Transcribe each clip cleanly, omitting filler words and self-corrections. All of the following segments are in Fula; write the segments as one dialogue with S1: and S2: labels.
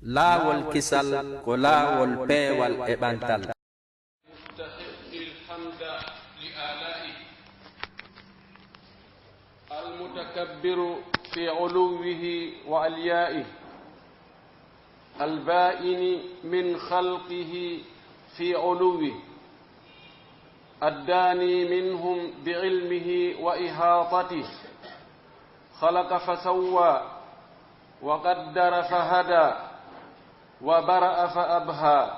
S1: laawol kisal ko laawol peewal e ɓantal.
S2: المتكبر في علوه وعليائه البائن من خلقه في علوه الداني منهم بعلمه وإحاطته خلق فسوى وقدر فهدى وبرأ فأبهى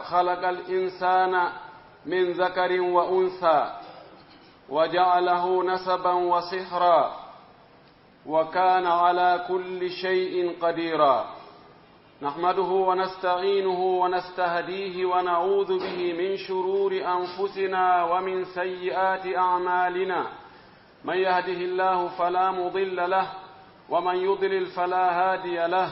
S2: خلق الإنسان من ذكر وأنثى وجعله نسبا وصهرا وكان على كل شيء قديرا نحمده ونستعينه ونستهديه ونعوذ به من شرور أنفسنا ومن سيئات أعمالنا من يهده الله فلا مضل له ومن يضلل فلا هادي له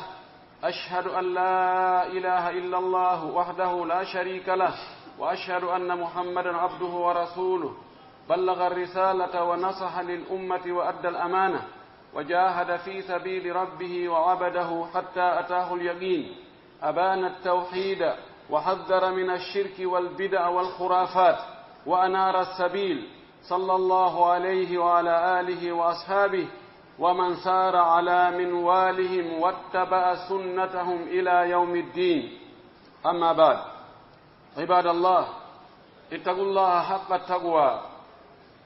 S2: أشهد أن لا إله إلا الله وحده لا شريك له وأشهد أن محمدا عبده ورسوله بلغ الرسالة ونصح للأمة وأدى الأمانة وجاهد في سبيل ربه وعبده حتى أتاه اليقين أبان التوحيد وحذر من الشرك والبدع والخرافات وأنار السبيل صلى الله عليه وعلى آله وأصحابه ومن سار على منوالهم واتبع سنتهم إلى يوم الدين أما بعد عباد الله اتقوا الله حق التقوى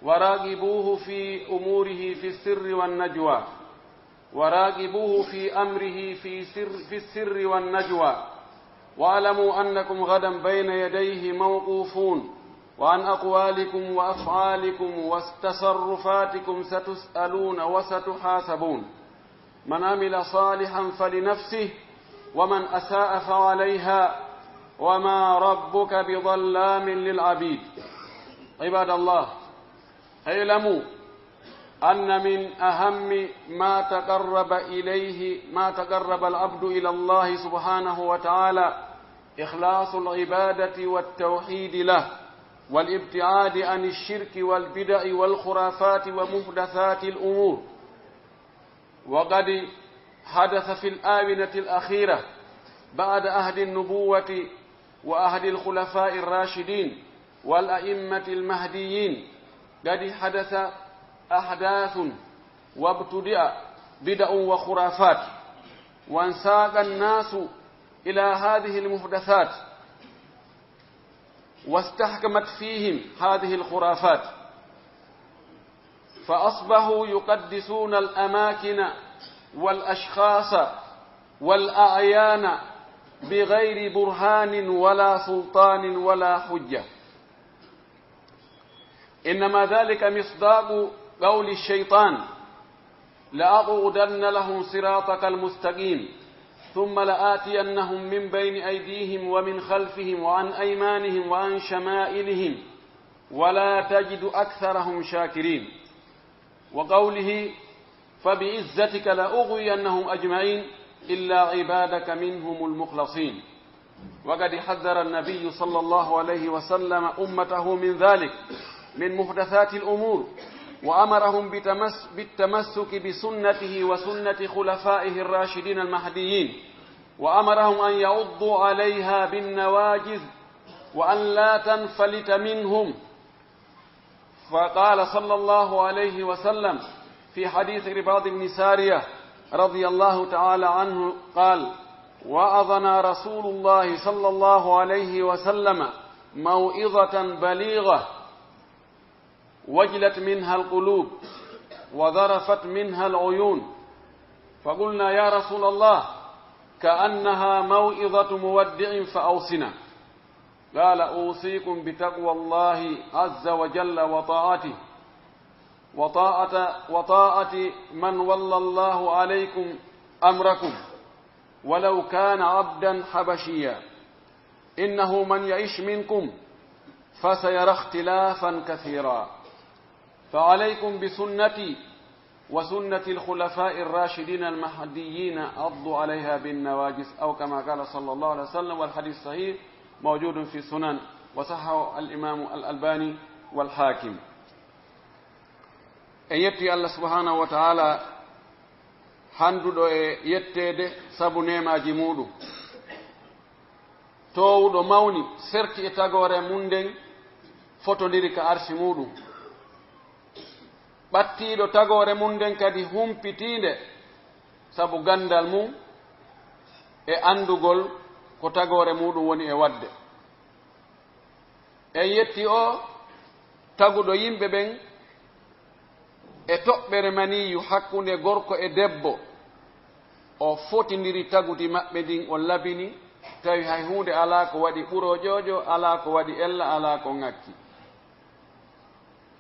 S2: وراقبوه في أموره في السر والنجوى وراقبوه في أمره في السر والنجوى واعلموا أنكم غدا بين يديه موقوفون وعن أقوالكم وأفعالكم وتصرفاتكم ستسألون وستحاسبون من عمل صالحا فلنفسه ومن أساء فعليها وما ربك بظلام للعبيد عباد الله اعلموا أن من أهم ما تقرب العبد إلى الله سبحانه وتعالى إخلاص العبادة والتوحيد له والابتعاد عن الشرك والبدع والخرافات ومحدثات الأمور وقد حدث في الآونة الأخيرة بعد عهد النبوة وعهد الخلفاء الراشدين والأئمة المهديين قد حدث أحداث وابتدأ بدع وخرافات وانساق الناس إلى هذه المحدثات واستحكمت فيهم هذه الخرافات فأصبحوا يقدسون الأماكن والأشخاص والأعيان بغير برهان ولا سلطان ولا حجة إنما ذلك مصداق قول الشيطان لأقعدن لهم صراطك المستقيم ثم لآتينهم من بين أيديهم ومن خلفهم وعن أيمانهم وعن شمائلهم ولا تجد أكثرهم شاكرين وقوله فبعزتك لأغوينهم أجمعين إلا عبادك منهم المخلصين وقد حذر النبي صلى الله عليه وسلم أمته من ذلك من محدثات الأمور وأمرهم بالتمسك بسنته وسنة خلفائه الراشدين المهديين وأمرهم أن يعضوا عليها بالنواجذ وأن لا تنفلت منهم فقال صلى الله عليه وسلم في حديث رباط بن سارية رضي الله تعالى عنه قال وعظنا رسول الله صلى الله عليه وسلم موعظة بليغة وجلت منها القلوب وذرفت منها العيون فقلنا يا رسول الله كأنها موعظة مودع فأوصنا قال أوصيكم بتقوى الله عز وجل وطاعة من ولى الله عليكم أمركم ولو كان عبدا حبشيا إنه من يعيش منكم فسيرى اختلافا كثيرا فعليكم بسنتي وسنة الخلفاء الراشدين المهديين عضوا عليها بالنواجذ أو كما قال صلى الله عليه وسلم والحديث صحيح موجود في السنن وصححه الإمام الألباني والحاكم أن يتي الله سبحانه وتعالى handuɗo e yettede sabu nemaji muɗum, towuɗo mawni serti e tagore mum nden fotodiri ka arsi muɗum, ɓattiɗo tagore mum nden kadi humpitinde sabu gandal mum e andugol ko tagore muɗum woni e wadde. En yetti o taguɗo yimɓe ɓen e toɓɓere maniyu hakkunde gorko e debbo, o fotidiri taguti maɓɓe ndin o labini, tawi hay hunde ala ko waɗi ɓurojojo, ala ko waɗi ella, ala ko ŋakki.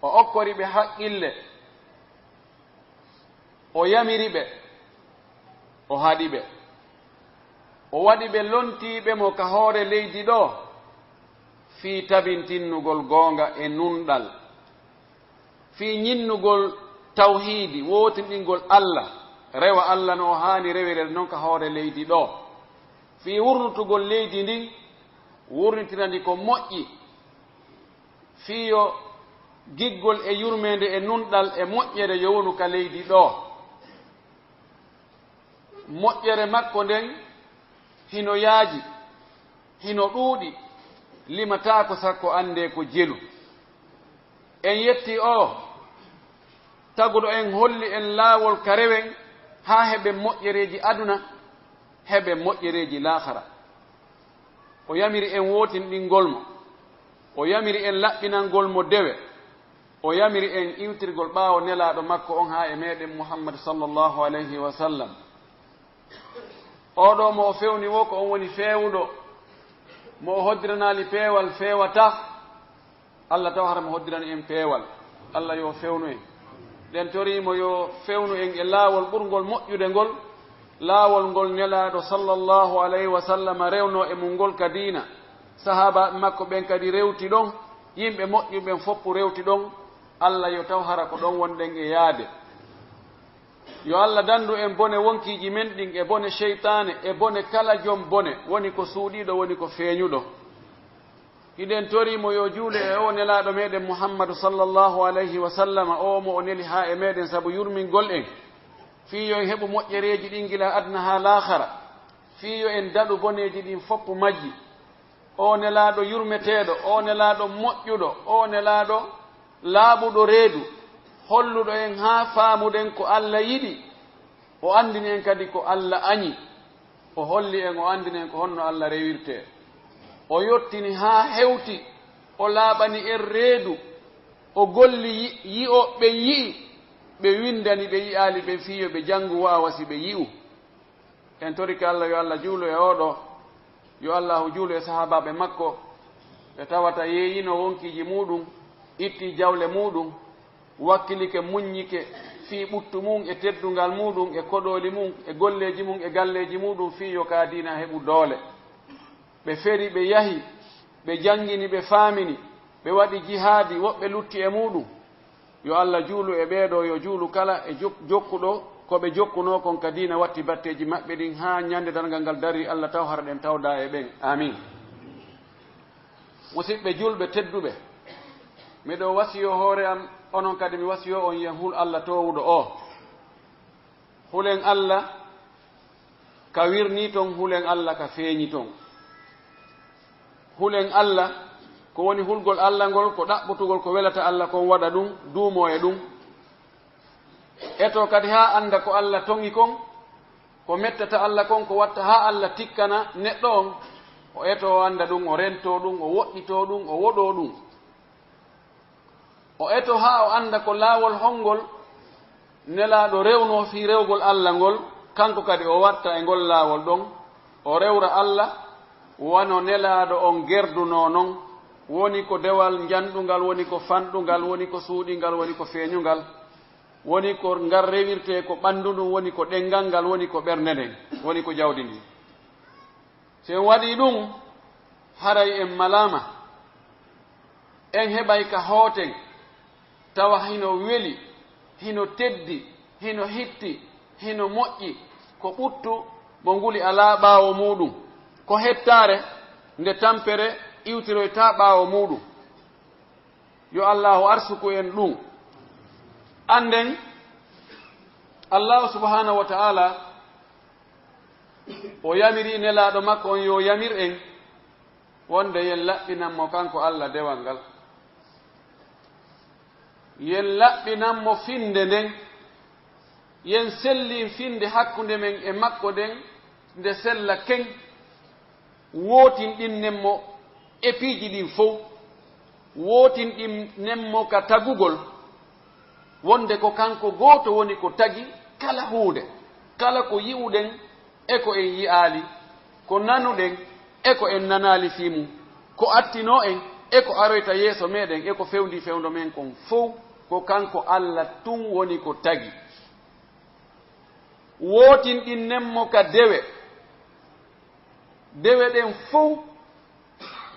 S2: O okkori ɓe haqqille, o yamiri ɓe, o haɗi ɓe, o waɗi ɓe lontiɓe mo ka hoore leydi ɗo fii tabintinnugol goonga e nunɗal, fii ñinnugol tawhidi wotinɗingol Allah, rewa Allah no haani rewirede noon ka hoore leydi ɗo, fii wurnutugol leydi ndin wurnitirandi ko moƴƴi, fii yo giggol e yurmede e nunɗal e moƴƴere yownu ka leydi ɗo. Moƴƴere makko nden hino yaaji, hino ɗuuɗi, limatako sakko ande ko jelu. En yetti o taguɗo en holli en laawol ka rewen haa heɓe moƴƴereji aduna, heɓe moƴƴereji lahara. O yamiri en wotinɗingol mo, o yamiri en laɓɓinangol mo dewe, o yamiri en iwtirgol ɓaawo nelaaɗo makko on haa e meɗen Muhammad sallallahu alayhi wa sallam. Oɗo mo o fewni wo ko on woni feewuɗo, mo o hoddiranali peewal feewata, Allah taw hara mo hoddirani en peewal. Allah yo fewnu en. ɗen torimo yo fewnu en e laawol ɓurgol moƴƴude ngol, laawol ngol nelaaɗo sallallahu alayhi wa sallam rewno e mum ngol ka diina, sahaba makko ɓen kadi rewti ɗon, yimɓe moƴƴuɓen foppu rewti ɗon. Allah yo taw hara ko ɗon wonɗen e yaade. Yo Allah dandu en bone wonkiji men ɗin e bone cheytane e bone kala joom bone, woni ko suuɗiɗo, woni ko feeñuɗo. hiɗen torimo yo juule e o nelaaɗo meɗen Muhammadu sallallahu alayhi wa sallam, o mo o neli haa e meɗen sabu yurmingol en, fiyo en heɓu moƴƴereji ɗin gila adna haa lahara, fiyo en daɗu boneji ɗin foppu majji. O nelaaɗo yurmeteɗo, o nelaaɗo moƴƴuɗo, o nelaaɗo laaɓuɗo reedu, holluɗo en haa faamuɗen ko Allah yiɗi, o andini en kadi ko Allah añi, o holli en, o andini en ko honno Allah rewirte, o yottini haa hewti, o laaɓani en reedu, o golli yi'oɓe yi'i, ɓe windani ɓe yi'aali ɓe fiyo ɓe janngu waawasi ɓe yi'u. En torike Allah yo Allah juulo e oɗo, yo Allahu juulo e sahabaɓe makko, ɓe tawata yeeyino wonkiji muɗum, itti jawle muɗum, wakkilike muññike fii ɓuttu mum e teddungal muɗum e koɗoli mum e golleji mum e galleji muɗum fii yo ka diina heɓu doole. Ɓe feri, ɓe yahi, ɓe jangini, ɓe faamini, ɓe waɗi jihaadi, woɓɓe lutti e muɗum. Yo Allah juulu e ɓeeɗo, yo juulu kala e jokkuɗo ko ɓe jokkuno kon ka diina watti batteji maɓɓe ɗin haa ñande dargal ngal dari. Allah taw hara ɗen tawda e ɓen, amin. Musidɓe julɓe tedduɓe, miɗo wasiyo hoore am, onon kadi mi wasiyo on yen hul Allah towuɗo o. Hulen Allah ka wirni ton, hulen Allah ka feeñi ton. Hulen Allah ko woni hulgol Allah ngol, ko ɗaɓɓutugol ko welata Allah kon waɗa ɗum, duumo e ɗum. Eto kadi haa anda ko Allah tongi kon, ko mettata Allah kon, ko watta haa Allah tikkana neɗɗo on, o eto o anda ɗum, o rento ɗum, o woɗɗito ɗum, o woɗo ɗum. O eto haa o anda ko laawol hongol nelaaɗo rewno fii rewgol Allah ngol, kanko kadi o watta e ngol laawol ɗon, o rewra Allah wano nelaaɗo on gerduno non, woni ko dewal njanɗungal, woni ko fanɗungal, woni ko suuɗingal, woni ko feeñungal, woni ko ngal rewirte ko ɓanndu ndun, woni ko ɗenngal ngal, woni ko ɓernde nden, woni ko jawdi ndi. So en waɗi ɗum, haray en malama, en heɓay ka hooten, tawa hino weli, hino teddi, hino hitti, hino moƴƴi, ko ɓuttu mo nguli alaa ɓaawo muɗum, ko hettare nde tampere iwtiroyta ɓaawo muɗum. Yo Allahu arsuku en ɗum. Anden Allah subhanahu wa ta'ala o yamiri nelaɗo makko on yo yamir en wonde yen laɓɓinanmo kanko Allah dewal ngal, yen laɓɓinanmo finde nden, yen selli finde hakkunde men e makko nden nde sella ken, wotinɗinnenmo e piiji ɗin fof, wotinɗinnenmo ka tagugol wonde ko kanko gooto woni ko tagi kala huunde, kala ko yi'uɗen e ko en yi'aali, ko nanuɗen e ko en nanaali fiimu, ko attino en e ko aroyta yeeso meɗen e ko fewndi fewndo men kon fof ko kanko Allah tun woni ko tagi. Wotinɗinnenmo ka dewe ɗen fof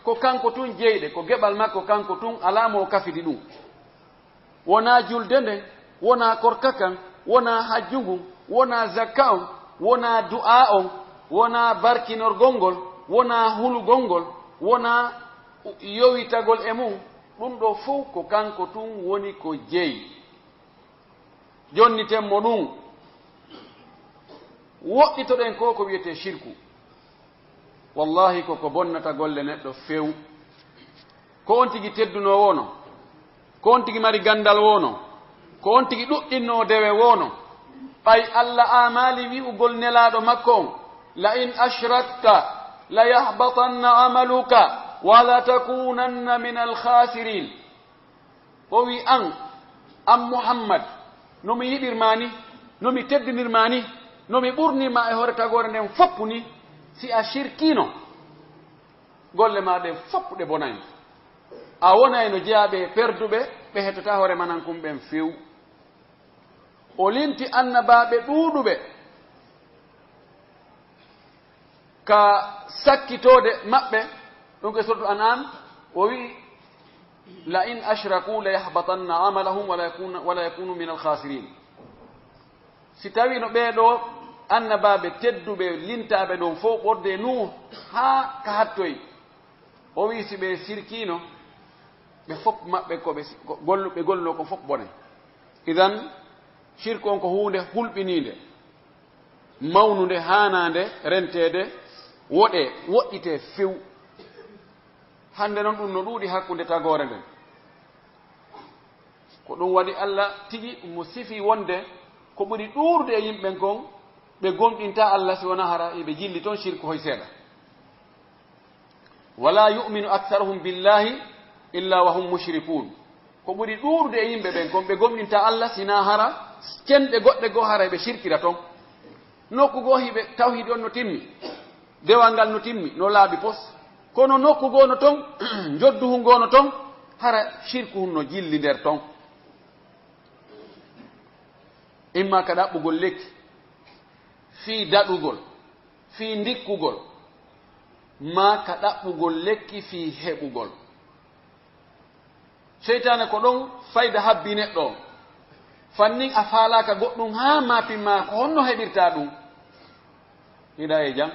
S2: ko kanko tun jeyɗe, ko geɓal makko kanko tun alamo o kafidi ɗum, wona julde nden, wona korka kan, wona hajjungu, wona zakka on, wona du'a on, wona barkinorgol ngol, wona hulugol ngol, wona yowitagol e mum, ɗum ɗo fof ko kanko tun woni ko jeyi. Jonnitenmo ɗum woɗɗitoɗen ko wiyete shirku, wallahi koko bonnata golle neɗɗo few. Ko on tigi tedduno wono, ko on tigi mari gandal wono, ko on tigi ɗuɗɗinno dewe wono, ɓay Allah amali wi'ugol nelaɗo makko on, la in ashrakta la yahbatanna amaluka wa la takunanna min alkhasirin. O wi an Muhammad, nomi yiɗirmani, nomi teddinirmani, nomi ɓurnima e hoore tagore nden foppu ni, si a shirkino golle ma ɗen foppu ɗe bonani, a wonay no jeyaɓe perduɓe ɓe hettota hoore manankum ɓen few. O linti annabaɓe ɗuuɗuɓe ka sakkitode maɓɓe, ɗum ke suratu An'am o wi la in ashraku la yahbatanna amalahum wala yakunu min alkhasirin. Si tawi no ɓeeɗo annabaɓe tedduɓe lintaɓe ɗon fof ɓorde Nuh haa ka hattoy, o wi si ɓe sirkino ɓe fof maɓɓe ko ɓe golluno ko fof bone. Idan shirku on ko hunde hulɓininde, mawnude, hanande rentede, woɗɗite few. Hande noon ɗum no ɗuuɗi hakkunde tagore nden, ko ɗum waɗi Allah tigi mo sifi wonde ko ɓuri ɗuurde e yimɓen kon ɓe gomɗinta Allah si wona hara eɓe jilli toon shirku hoy seeɗa. wala yu'minu aktharuhum billahi illa wa hum mushrikun. Ko ɓuri ɗuurde e yimɓe ɓen kon ɓe gomɗinta Allah sina hara cenɗe goɗɗe goo hara eɓe shirkira toon. Nokku goo hiɓe tawhid on no timmi, dewal ngal no timmi, no laaɓi pos, kono nokku goo no toon jodduhu ngoo no toon hara shirku hum no jilli nder toon. Imma ka ɗaɓɓugol lekki, fii daɗugol, fii ndikkugol, ma ka ɗaɓɓugol lekki fii heɓugol. Seytane ko ɗon fayda habbi neɗɗo, fannin a faalaka goɗɗum haa mapinma ko honno heɓirta ɗum, hiɗa e jam.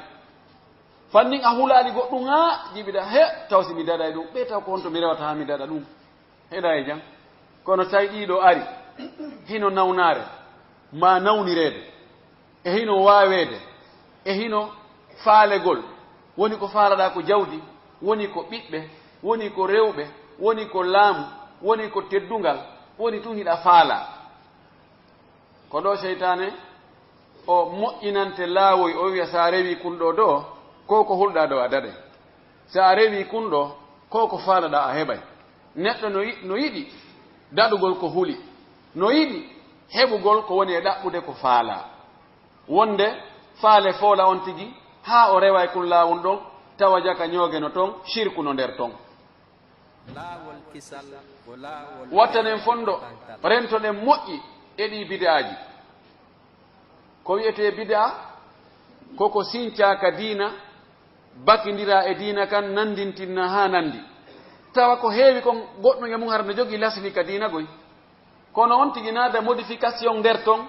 S2: Fannin a hulaali goɗɗum haa jiɓiɗa, he tawsi mi daɗa e ɗum, ɓe taw ko honto mi rewata haa mi daɗa ɗum, heɗa e jam. Kono tawi ɗiɗo ari hino nawnare ma nawnirede, e hino waawede, e hino faalegol, woni ko faalaɗa ko jawdi, woni ko ɓiɓɓe, woni ko rewɓe, woni ko laamu, woni ko teddungal, woni tun hiɗa faala. Ko ɗo seytane o moƴƴinante laawoy, o wiya sa rewi kunɗo ɗo ko ko hulɗa ɗo a daɗe, sa rewi kunɗo ko ko faalaɗa a heɓay. Neɗɗo no yiɗi daɗugol ko huli, no yiɗi heɓugol ko woni e ɗaɓɓude ko faala, wonde faale foola on tigi haa o rewa e kun laawol ɗon, tawa jaka ñooge no toon, shirku no nder toon. Wattanen fondo rentoɗen moƴƴi e ɗi bid'aji. Ko wiyete bid'a koko sincaka diina, bakindira e diina kan, nandintinna haa nandi, tawa ko heewi kon goɗɗo e mum har no jogi lasni ka diina goy, kono on tigi naada modification nder toon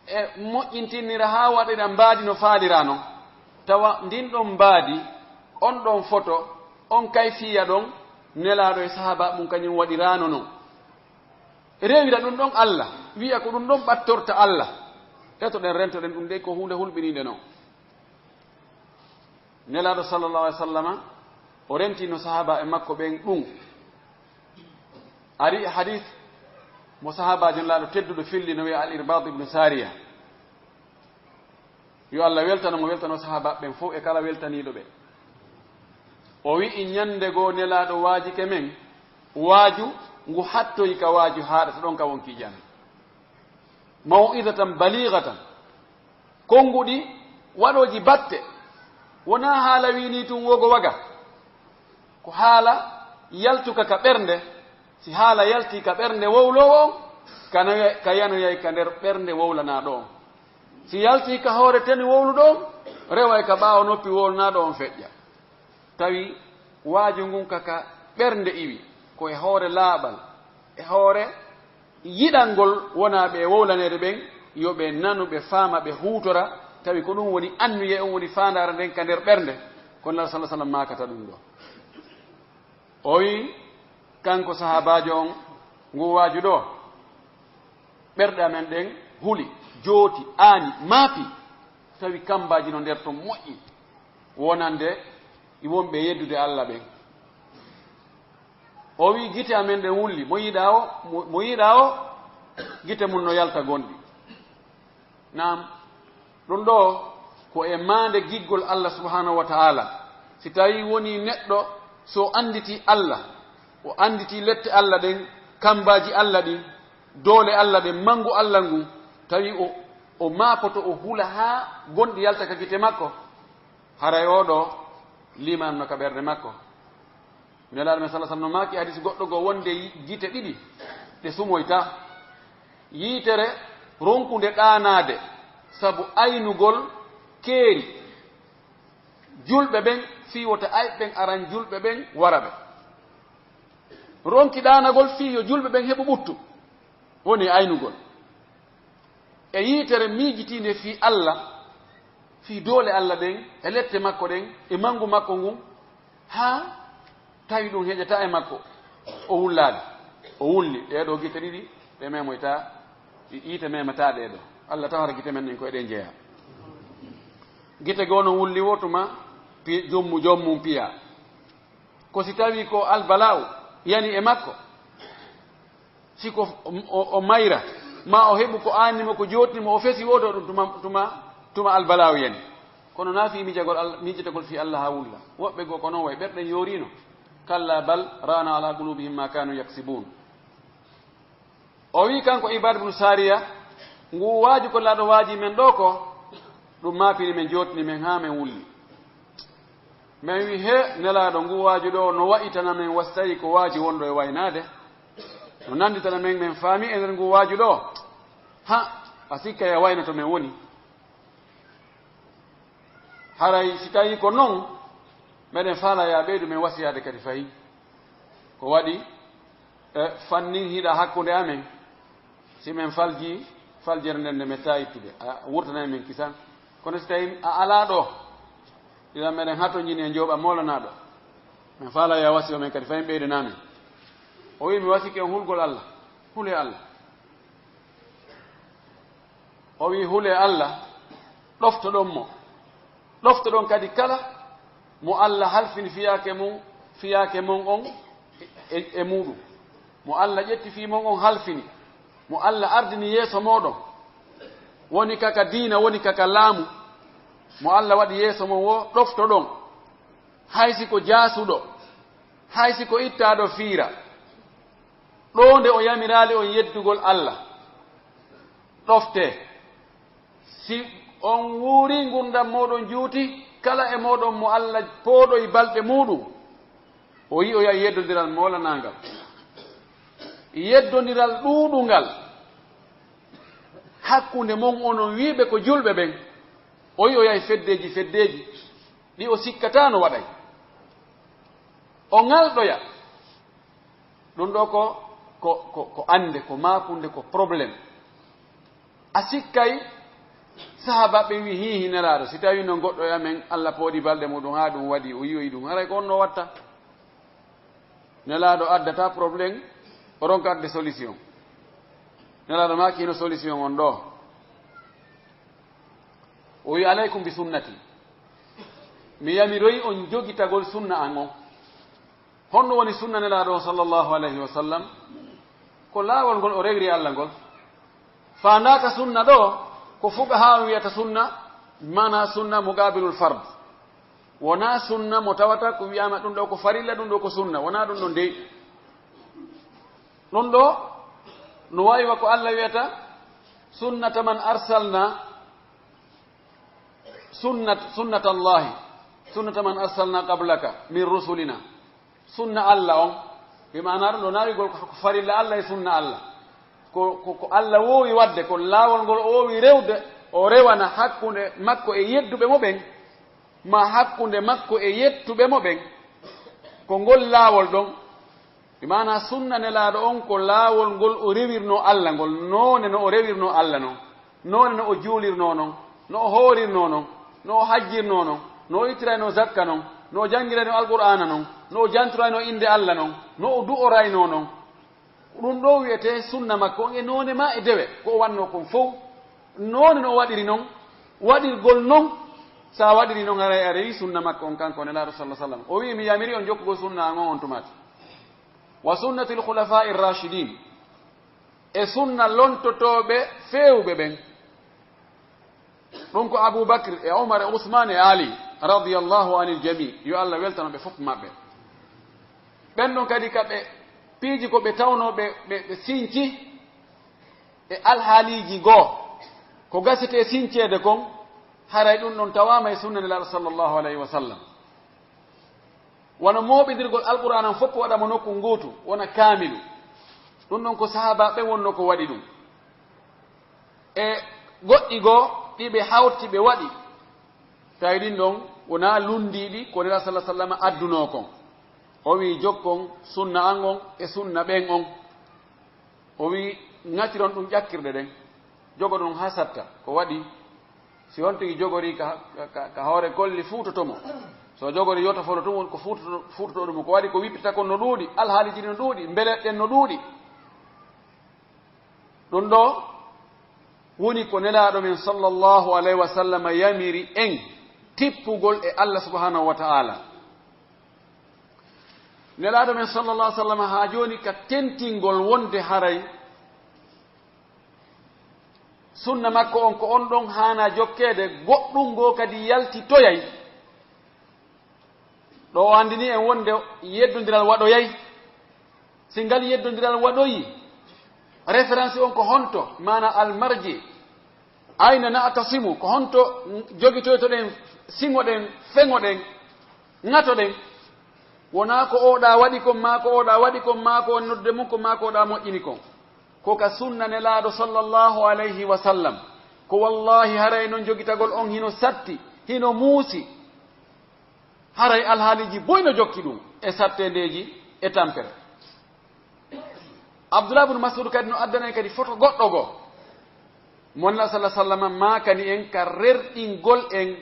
S2: e moƴƴintinnira haa waɗira mbaadi no faalira noon, tawa ndin ɗon mbaadi, on ɗon photo, on kayfiya ɗon nelaaɗo e sahaba mum kañum waɗirano noon, rewira ɗum ɗon Allah, wiya ko ɗum ɗon ɓattorta Allah, etoɗen rentoɗen ɗum de ko hunde hulɓininde noon. Nelaɗo sallallahu alaihi wa sallama o rentino sahaba e makko ɓen ɗum ari hadith mo sahabajo laɗo tedduɗo filli no wiya al irbad ibnu sariya yo Allah weltano mo weltano sahaba ɓen fof e kala weltaniɗo ɓe. O wi'i ñande goo nelaɗo waajike men waaju ngu hattoyi ka waaju haɗata ɗon ka wonki jani maw'idatan baligatan konguɗi waɗoji batte wona haala wini tun wogo waga ko haala yaltuka ka ɓernde. Si haala yalti ka ɓernde wowlowo on ka yanoyay ka nder ɓernde wowlanaɗo on. Si yalti ka hoore teni wowluɗo on reway ka ɓaawo noppi wowlanaɗo on feƴƴa. Tawi waaju ngun kaka ɓernde iwi ko e hoore laaɓal e hoore yiɗal ngol wona ɓe wowlanede ɓen yo ɓe nanu ɓe faama ɓe huutora tawi ko ɗum woni annuye on woni fandare nden ka nder ɓernde kono Allah sallallahu alaihi wasallam makata ɗum ɗo. O wi kanko sahabajo on ngu waaju ɗo ɓerɗe amen ɗen huli jooti aani maapi tawi kambaji no nder to moƴƴi wonande i wonɓe yeddude Allah ɓen. O wi gite amen ɗen wulli mo yiɗa o gite mum no yalta gonɗi. Naam ɗum ɗo ko e maande giggol Allah subhanahu wa ta'ala. Si tawi woni neɗɗo so anditi Allah o anditi lette Allah ɗen kambaji Allah ɗin doole Allah ɗen mangu Allah ngu tawi o maapoto o hula ha gonɗi yalta ka gite makko haray oɗo limanno ka ɓerde makko. Nelaɗo men sallallahu alaihi wasallam no maaki hadis goɗɗo go wonde gite ɗiɗi ɗe sumoyta yitere ronkude ɗanade sabu aynugol keeri julɓe ɓen fi wota ayɓɓen aran julɓe ɓen waraɓe ronki ɗanagol fi yo julɓe ɓen heɓu ɓuttu woni aynugol e yitere miijitinde fi Allah fi doole Allah ɗen e lette makko ɗen e mangu makko ngun ha tawi ɗum heƴata e makko o wullade o wulli ɗeɗo gite ɗiɗi ɗe memoyta yiite memata ɗeɗo Allah tawata gite men ɗen ko eɗen jeeya. Gite goo no wulli wo tuma jommum piya ko si tawi ko albala'u yani e makko siko o mayra ma o heɓu ko annimo ko jotnimo o fesi woto ɗum tuma albala'u yani kono naafi mijitagol fi Allah ha wulla woɓɓe goo ko noon way ɓerɗen yorino kalla bal rana ala qulubihim ma kanu yaksibun. O wi kanko Ibad ibn Sariya ngu waaju ko laaɗo waaji men ɗo ko ɗum maapini men jotni men ha men wulli men wi he nelaɗo ngu waaju ɗo no wa'itana men wastayi ko waaji wonɗo e waynade no nanditana men men faami e nder ngu waaju ɗo ha a sikka ya wayno to men woni haray si tawi ko noon meɗen faala ya ɓeydu men wasiyade kadi fayi ko waɗi fannin hiɗa hakkude amen si men faljere nden nde metta ittude a wurtanayi men kisan kono si tawi a ala ɗo ɗiɗan meɗen hatojini e jooɓa molanaɗo min faala ya wasi o men kadi fayin ɓeydenamen o wi mi wasike on hulgol Allah hule Allah o wi hule Allah ɗoftoɗon kadi kala mo Allah halfini fiyake mon on e muɗum mo Allah ƴetti fi mon on halfini mo Allah ardini yeeso moɗon woni kaka diina woni kaka laamu mo Allah waɗi yeeso mon wo ɗoftoɗon haysi ko jaasuɗo haysi ko ittaɗo fiira ɗo nde o yamirali on yeddugol Allah ɗofte si on wuuri gurdam moɗon juuti kala e moɗon mo Allah pooɗoy balɗe muɗum o yi o yahi yeddodiral molanagal yeddodiral ɗuuɗungal hakkunde mon onon wiiɓe ko julɓe ɓen o yi o yahi feddeji ɗi o sikkata no waɗay o ngalɗoya ɗum ɗo ko ande ko makunde ko probléme a sikkay sahabaɓe wi hihi nelaɗo si tawi no goɗɗo e amen Allah pooɗi balɗe muɗum ha ɗum waɗi o yiyoyi ɗum haray ko on no watta nelaɗo addata probléme o ronka adde solution nelaɗo makino solution on ɗo o wi alaykum bi sunnati mi yamiroyi on jogitagol sunna an on honno woni sunna nelaɗo sallllahu alayhi wa sallam ko laawol ngol o rewri allah ngol fandaka sunna ɗo ko fuga ha wiyata sunna mana sunna muqabilul fard wona sunna mo tawata ko wiyama ɗum ɗo ko farilla ɗum ɗo ko sunna wona ɗum ɗo dey ɗum ɗo no wawiwa ko allah wiyata sunnata man arsalna sunnata allahi sunnata man arsalna qablaka min rusulina sunna allah on ɓe mana ɗum ɗo nawigol ko farilla allah e sunna allah ko allah wowi wadde ko laawol ngol o wowi rewde o rewana hakkunde makko e yedduɓe mo ɓen ma hakkunde makko e yettuɓe mo ɓen ko ngol laawol ɗon ɓe mana sunna nelaaɗo on ko laawol ngol o rewirno allah ngol noone no o rewirno allah noon noone no o juulirno noon no o hoorirno noon no o hajjirno noon no o ittirayno zakka noon no o jangirayno alqur'ana noon no o jantorayno inde allah noon no o du'orayno noon ɗum ɗo wiyete sunna makko on e noone ma e dewe ko o wanno kon fof noone no o waɗiri noon waɗirgol noon sa waɗiri noon haray a rewi sunna makko on kanko nelaaɗo sallah sallam o wi mi yamiri on jokkugol sunna an on tumati wa sunnati lkhulafai rrachidin e sunna lontotoɓe fewɓe ɓen ɗum ko aboubacre e omar e ousmane e ali radiallahu anil jami yo allah weltanoɓe fof maɓɓe ɓen ɗon kadi kaɓe piiji ko ɓe tawnoɓe ɓe siñci e alhaaliji goo ko gasete siñceede kon haray ɗum ɗon tawama e sunna nelaaɗo sallllahu alayhi wa sallam wono mooɓidirgol alqur'anan fof waɗamo nokku nguutu wona kaamilu ɗum ɗon ko sahaba ɓe wonno ko waɗi ɗum e goɗɗi goo ɗiɓe hawti ɓe waɗi tawi ɗin ɗon wona lundiɗi ko nela sallah sallam adduno kon o wi jokkon sunna an on e sunna ɓen on o wi ŋatiron ɗum ƴakkirɗe ɗen jogo ɗum ha satta ko waɗi si on tigi jogori ka hoore golli fuutotomo so jogori yoto folo tum ko fuutoto ɗum ko waɗi ko wippita kon no ɗuuɗi alhaaliji no ɗuuɗi mbeleɗen no ɗuuɗi ɗum ɗo woni ko nelaaɗo men sallllahu alayhi wa sallam yamiri en tippugol e allah subhanahu wa ta'ala nelaaɗo men sallallah alih sallam ha joni ka tentingol wonde haray sunna makko on ko on ɗon hana jokkede goɗɗum ngo kadi yaltitoyay ɗo o andini en wonde yeddodiral waɗoyay si ngal yeddodiral waɗoyi référence on ko honto mana almarji ayna na'tasimu ko honto jogitoytoɗen siŋoɗen feŋoɗen ŋatoɗen wona ko oɗa waɗi kon ma ko oɗa waɗi kon ma ko nodde mum ko ma ko oɗa moƴƴini kon ko ka sunna nelaaɗo sallllahu alayhi wa sallam ko wallahi haray noon jogitagol on hino satti hino muusi haray alhaaliji boyno jokki ɗum e sattendeji e tampere abdoullah bnu masud kadi no addana en kadi foto goɗɗo goo monna sallah sallam makani en ka rerɗingol en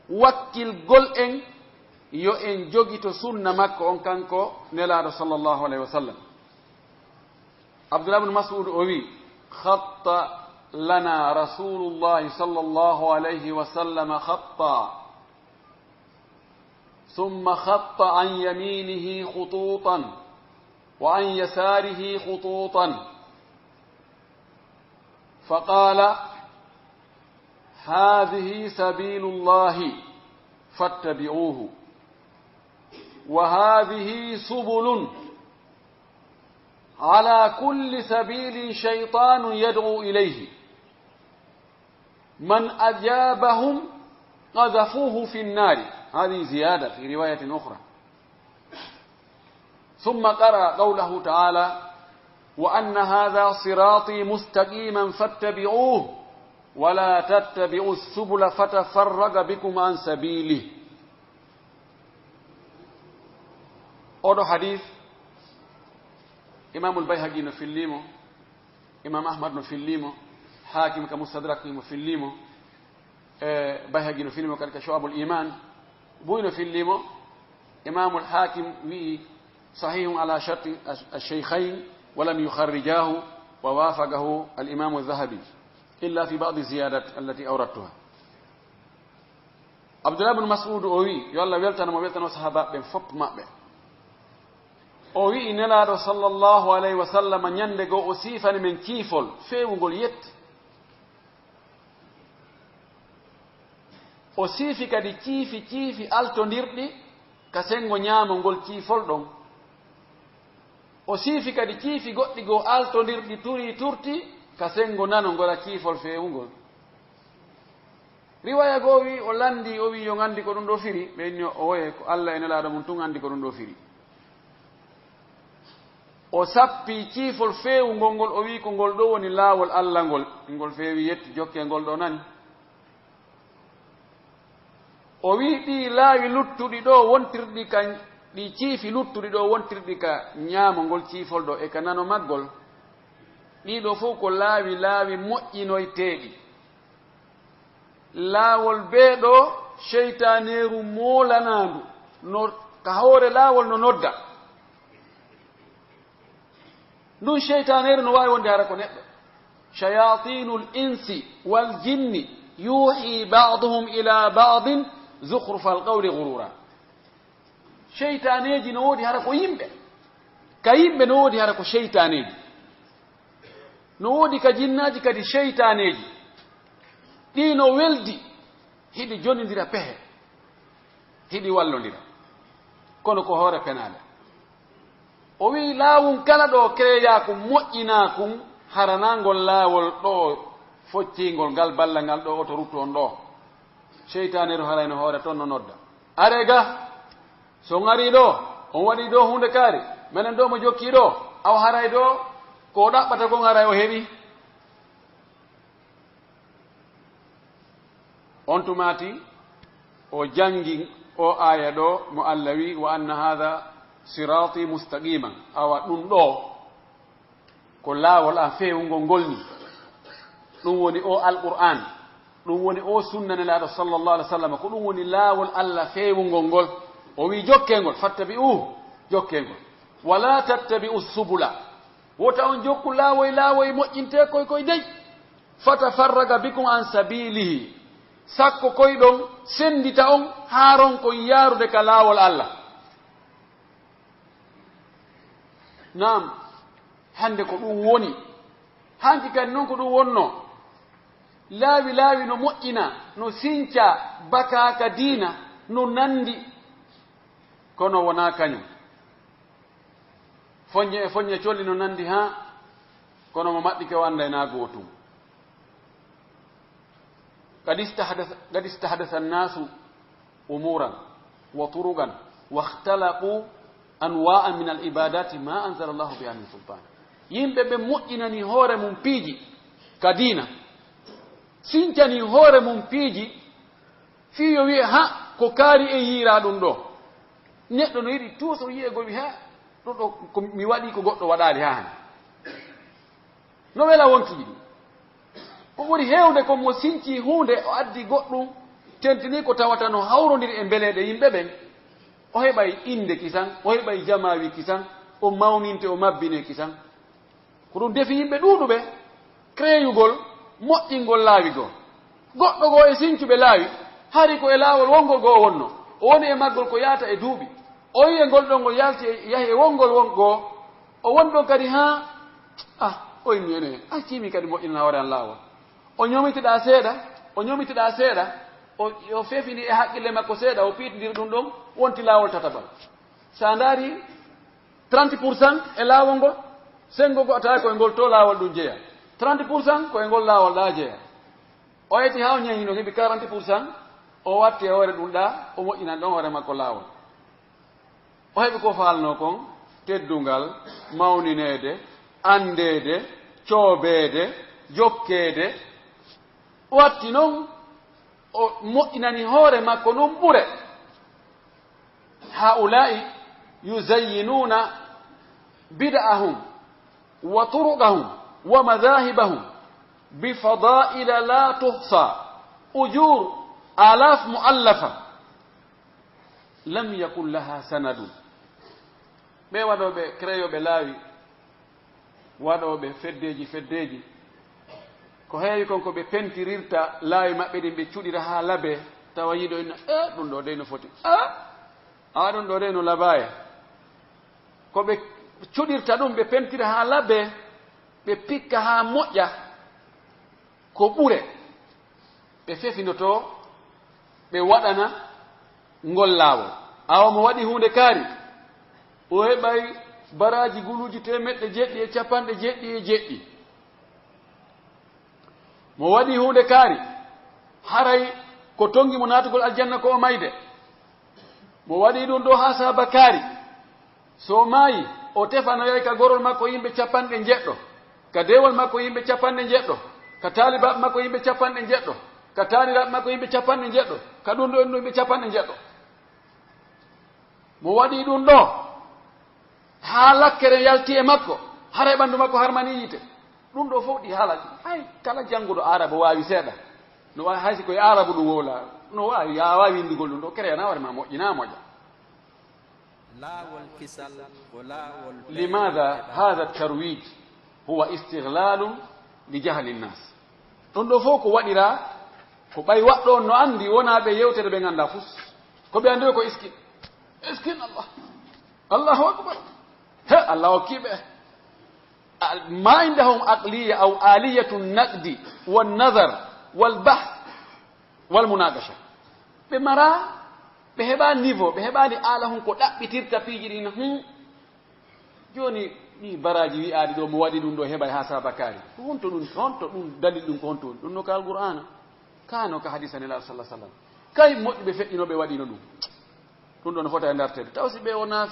S2: wakkilgol en yo en jogito sunna makko on kanko nelaaɗo sallllahu alayhi wa sallam abdoullah bnu masud o wi hatta lana rasulullahi sallllahu alayhi wa sallam hatta ثم خط عن يمينه خطوطا وعن يساره خطوطا فقال هذه سبيل الله فاتبعوه وهذه سبل على كل سبيل شيطان يدعو إليه من أجابهم قذفوه في النار هذه زيادة في رواية أخرى ثم قرأ قوله تعالى وأن هذا صراطي مستقيما فاتبعوه ولا تتبعوا السبل فتفرق بكم عن سبيله أولو حديث إمام البيهقي نفليمو إمام أحمد نفليمو حاكم كمستدرك نفليمو بيهقي نفليمو كشعب الإيمان بوينو في الليمو إمام الحاكم وي صحيح على شرط الشيخين ولم يخرجاه ووافقه الإمام الذهبي إلا في بعض الزيادات التي أوردتها Abdullah ibn Mas'ud o wi yo Allah weltano sahaba ben fop mabbe o wi nelaado sallallahu alayhi wa sallam nyande go o sifani men kiifol feewugol yetti o sifi kadi ciifi altondirdi ka sengo nyaamo ngol kiifol don o sifi kadi ciifi goddi go altondirdi turti ka sengo nano ngola kiifol feewugol riwaya go wi o landi o wi yo ngandi ko dum do firi be nyo o woye ko Allah en laado mun tun andi ko dum do firi o sappi ciifol feewugol ngol o wi ko ngol do woni laawol Allah ngol feewi yetti jokke ngol do nani o wi ɗi laawi luttuɗi ɗo wontirɗi ka ɗi ciifi luttuɗi ɗo wontirɗi ka ñaamongol ciifol ɗo e ka nano maggol ɗiɗo fof ko laawi moƴƴinoyteeɗi laawol bee ɗo seytaneeru moolanaandu no ka hoore laawol no nodda ndun seytaneeru no waawi wonde hara ko neɗɗo shayatinul insi wal jinni yuhi ba'duhum ila ba'din زخرف القول غرورا شيطانيجي نودي هركو يمبه كيمبه نودي هركو شيطانيجي نودي كجناجي كدي شيطانيجي دينو ولدي هيدي جوني ديرا به هيدي والو ديرا kono ko hore penale o wi laawun kala do kreya ko moƴƴina kum haranangol laawol do foccingol ngal ballangal do to rutto on do sheytaneru harayno hoore toon no nodda are ga so ngari ɗo on waɗi ɗo hunde kaari minen ɗo mo jokki ɗo aw haray ɗo ko ɗaɓɓata kon haray o heɓi on tumati o jangi o aya ɗo mo Allah wi wa anna hadha sirati mustaqiman awa ɗum ɗo ko laawol a feewugol ngolni ɗum woni o alqur'an ɗum woni o sunna nelaaɗo sallallahu alaihi wasallam ko ɗum woni laawol Allah feewugol ngol o wi jokkengol fattabi'uhu jokkengol wala tattabi'u subula wota on jokku laawoy moƴƴinte koye dey fatafarraga bikum an sabilihi sakko koye ɗon sendita on haaron kon yaarude ka laawol Allah nam hande ko ɗum woni hanki kadi noon ko ɗum wonno laawi no moƴƴina no sinca bakaka diina no nandi kono wona kañum foñe colli no nandi ha kono mo maɗɗi ke wanda na gootum qad istahdatha an-nasu umuran wa turugan wa ikhtalaqu anwa'an min al-ibadati ma anzala Allahu biha min sultan yimɓe ɓe moƴƴinani hoore mum piiji ka diina sincani hoore mum piiji fiyo wiye ha ko kaari e yiira ɗum ɗo neɗɗo no yiɗi tuuso yiyego wi ha ɗum ɗo ko mi waɗi ko goɗɗo waɗaali ha hande no wela wonkiji ɗum ko ɓuri heewde ko mo sinci hunde o addi goɗɗum tentini ko tawata no hawrodiri e mbeleɗe yimɓe ɓen o heɓay inde kisan o heɓay jamawi kisan o mawninte o mabbine kisan ko ɗum defi yimɓe ɗuuɗuɓe créyugol moƴƴingol laawigol goɗɗo goo e sincuɓe laawi hari ko e laawol wongol goo wonno o woni e maggol ko yaata e duuɓi o yi e ngol ɗon ngol yalti yahi e wongol wongoo o woni ɗon kadi ha o inni ene accimi kadi moƴƴina hoore an laawol o ñomitiɗa seeɗa o fefini e haqqille makko seeɗa o piitidiri ɗum ɗon wonti laawol tatabal sa ndaari 30% e laawol ngol sengo go tawi koye ngol to laawol ɗum jeeya 30% koye ngol laawol ɗa jeeya o yeti ha o ñahino heɓi 40% o watti e hoore ɗum ɗa o moƴƴinan ɗon hoore makko laawol o heɓi ko faalno kon teddungal mawninede andede coobeede jokkeede o watti noon o moƴƴinani hoore makko noon ɓure haula'i yuzayyinuna bid'ahum wa turuqahum wa madahibahum bifadaila la tuhsa ujur alaf mu'allafa lam yakun laha sanadun ɓe waɗoɓe créyoɓe laawi waɗoɓe feddeji ko heewi kon ko ɓe pentirirta laawi maɓɓe ɗin ɓe cuɗira ha laabe tawa yiɗo ina ɗum ɗo de no foti ɗum ɗo de no labaya ko ɓe cuɗirta ɗum ɓe pentira ha labe ɓe pikka ha moƴƴa ko ɓure ɓe fefinoto ɓe waɗana ngol laawol awa mo waɗi hunde kaari o heɓay baraji guluji 777 mo waɗi hunde kaari haray ko tongi mo naatugol aljanna ko o mayde mo waɗi ɗum ɗo ha saba kaari so maayi o tefanoyay ka gorol makko yimɓe 90 ka dewol makko yimɓe 90 ka taalibaɓe makko yimɓe 90 ka taaniraɓe makko yimɓe 90 ka ɗum ɗo en ɗo yimɓe 90 mo waɗi ɗum ɗo ha lakkere yalti e makko hara e ɓandu makko harmani yite ɗum ɗo fof ɗi haalaji hay kala jannguɗo arabe waawi seeɗa no wawi haysi koye arabu ɗum wowla no wawi ya wawi windigol ɗum ɗo créana hoore ma moƴƴina moƴƴa لماذا هذا الترويج هو استغلال لجهل الناس ɗum ɗo fof ko waɗira ko ɓay waɗɗo no andi wona ɓe yewtere ɓe ganda fus ko ɓe andi ko iskin allahu akbar الله وكيبه ما عندهم عقلية أو آلية النقد والنظر والبحث والمناقشة بمرا بهبان نيفو بهبان آلهم قد أبتير تفيجرين جوني ni baraji wi aadi do mo wadi dum do hebay ha sabakari honto dum dalil dum ko honto dum no ka alqur'ana kano ka hadisa ni sallallahu alaihi wasallam kay moddi be feddino be wadi no dum ɗum ɗon fota e ndartede taw si ɓe wona